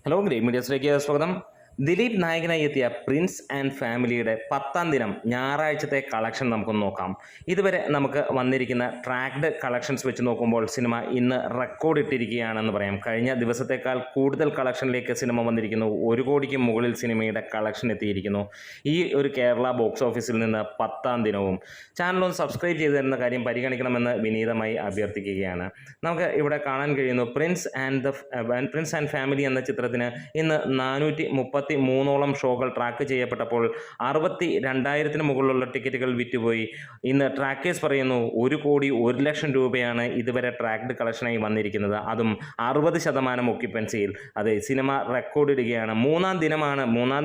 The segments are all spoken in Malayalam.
ഹലോ ഗ്രേറ്റ് മീഡിയസിലേക്ക് സ്വാഗതം. ദിലീപ് നായകനായി എത്തിയ പ്രിൻസ് ആൻഡ് ഫാമിലിയുടെ 10-ാം ദിനം ഞായറാഴ്ചത്തെ കളക്ഷൻ നമുക്കൊന്ന് നോക്കാം. ഇതുവരെ നമുക്ക് വന്നിരിക്കുന്ന ട്രാക്ഡ് കളക്ഷൻസ് വെച്ച് നോക്കുമ്പോൾ സിനിമ ഇന്ന് റെക്കോർഡ് ഇട്ടിരിക്കുകയാണെന്ന് പറയാം. കഴിഞ്ഞ ദിവസത്തേക്കാൾ കൂടുതൽ കളക്ഷനിലേക്ക് സിനിമ വന്നിരിക്കുന്നു. 1 കോടിക്ക് മുകളിൽ സിനിമയുടെ കളക്ഷൻ എത്തിയിരിക്കുന്നു. ഈ ഒരു കേരള ബോക്സ് ഓഫീസിൽ നിന്ന് 10-ാം ദിനവും. ചാനലൊന്ന് സബ്സ്ക്രൈബ് ചെയ്ത് തരുന്ന കാര്യം പരിഗണിക്കണമെന്ന് വിനീതമായി അഭ്യർത്ഥിക്കുകയാണ്. നമുക്ക് ഇവിടെ കാണാൻ കഴിയുന്നു പ്രിൻസ് ആൻഡ് ഫാമിലി എന്ന ചിത്രത്തിന് ഇന്ന് 433ഓളം ഷോകൾ ട്രാക്ക് ചെയ്യപ്പെട്ടപ്പോൾ 62,000-ന് മുകളിലുള്ള ടിക്കറ്റുകൾ വിറ്റുപോയി. ഇന്ന് ട്രാക്കേഴ്സ് പറയുന്നു 1 കോടി 1 ലക്ഷം രൂപയാണ് ഇതുവരെ ട്രാക്ഡ് കളക്ഷനായി വന്നിരിക്കുന്നത്. അതും 60% ഒക്യുപ്പൻസിയിൽ. അതെ, സിനിമ റെക്കോർഡ് ഇടുകയാണ്. 3-ാം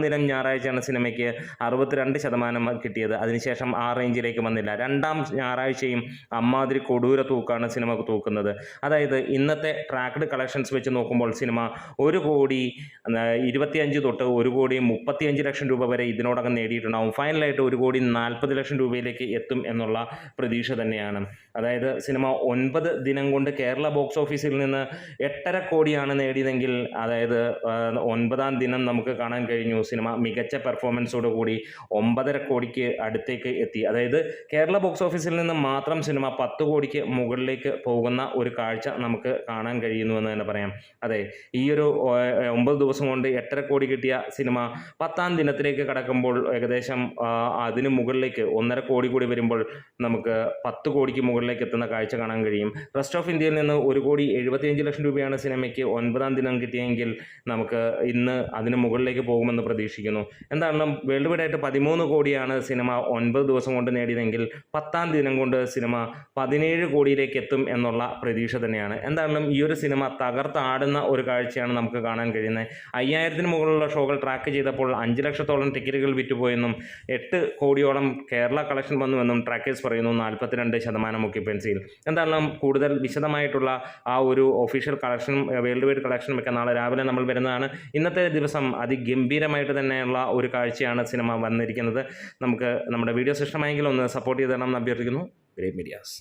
ദിനം ഞായറാഴ്ചയാണ് സിനിമയ്ക്ക് 62% കിട്ടിയത്. അതിനുശേഷം ആ റേഞ്ചിലേക്ക് വന്നില്ല. 2-ാം ഞായറാഴ്ചയും അമ്മാതിരി കൊടൂര തൂക്കാണ് സിനിമ തൂക്കുന്നത്. അതായത് ഇന്നത്തെ ട്രാക്ഡ് കളക്ഷൻസ് വെച്ച് നോക്കുമ്പോൾ സിനിമ 1 കോടി 25 തൊട്ട് 1 കോടി 35 ലക്ഷം രൂപ വരെ ഇതിനോടകം നേടിയിട്ടുണ്ടാവും. ഫൈനലായിട്ട് 1 കോടി 40 ലക്ഷം രൂപയിലേക്ക് എത്തും എന്നുള്ള പ്രതീക്ഷ തന്നെയാണ്. അതായത് സിനിമ 9 ദിനം കൊണ്ട് കേരള ബോക്സ് ഓഫീസിൽ നിന്ന് 8.5 കോടിയാണ് നേടിയതെങ്കിൽ, അതായത് 9-ാം ദിനം നമുക്ക് കാണാൻ കഴിഞ്ഞു സിനിമ മികച്ച പെർഫോമൻസോട് കൂടി 9.5 കോടിക്ക് അടുത്തേക്ക് എത്തി. അതായത് കേരള ബോക്സ് ഓഫീസിൽ നിന്ന് മാത്രം സിനിമ 10 കോടിക്ക് മുകളിലേക്ക് പോകുന്ന ഒരു കാഴ്ച നമുക്ക് കാണാൻ കഴിയുന്നുവെന്ന് തന്നെ പറയാം. അതെ, ഈ ഒരു 9 ദിവസം കൊണ്ട് 8.5 കോടി കിട്ടിയ സിനിമ 10-ാം ദിനത്തിലേക്ക് കടക്കുമ്പോൾ ഏകദേശം അതിന് മുകളിലേക്ക് 1.5 കോടി കൂടി വരുമ്പോൾ നമുക്ക് 10 കോടിക്ക് മുകളിലേക്ക് എത്തുന്ന കാഴ്ച കാണാൻ കഴിയും. റെസ്റ്റ് ഓഫ് ഇന്ത്യയിൽ നിന്ന് 1 കോടി 75 ലക്ഷം രൂപയാണ് സിനിമയ്ക്ക് 9-ാം ദിനം കിട്ടിയെങ്കിൽ നമുക്ക് ഇന്ന് അതിന് മുകളിലേക്ക് പോകുമെന്ന് പ്രതീക്ഷിക്കുന്നു. എന്താണെങ്കിലും വേൾഡ് വൈഡ് ആയിട്ട് 13 കോടിയാണ് സിനിമ 9 ദിവസം കൊണ്ട് നേടിയതെങ്കിൽ 10-ാം ദിനം കൊണ്ട് സിനിമ 17 കോടിയിലേക്ക് എത്തും എന്നുള്ള പ്രതീക്ഷ തന്നെയാണ്. എന്താണെങ്കിലും ഈ ഒരു സിനിമ തകർത്താടുന്ന ഒരു കാഴ്ചയാണ് നമുക്ക് കാണാൻ കഴിയുന്നത്. 5000-ന് മുകളിലുള്ള ഷോകൾ ട്രാക്ക് ചെയ്തപ്പോൾ 5 ലക്ഷത്തോളം ടിക്കറ്റുകൾ വിറ്റുപോയെന്നും 8 കോടിയോളം കേരള കളക്ഷൻ വന്നുവെന്നും ട്രാക്കേഴ്സ് പറയുന്നു. 42% ഒക്യുപ്പൻസിയിൽ. എന്താണെങ്കിലും കൂടുതൽ വിശദമായിട്ടുള്ള ആ ഒരു ഒഫീഷ്യൽ കളക്ഷൻ, വേൾഡ് വൈഡ് കളക്ഷനും ഒക്കെ നാളെ രാവിലെ നമ്മൾ വരുന്നതാണ്. ഇന്നത്തെ ദിവസം അതിഗംഭീരമായിട്ട് തന്നെയുള്ള ഒരു കാഴ്ചയാണ് സിനിമ വന്നിരിക്കുന്നത്. നമുക്ക് നമ്മുടെ വീഡിയോസ് ഇഷ്ടമായെങ്കിൽ ഒന്ന് സപ്പോർട്ട് ചെയ്ത് തരണം എന്ന് അഭ്യർത്ഥിക്കുന്നു. Great medias.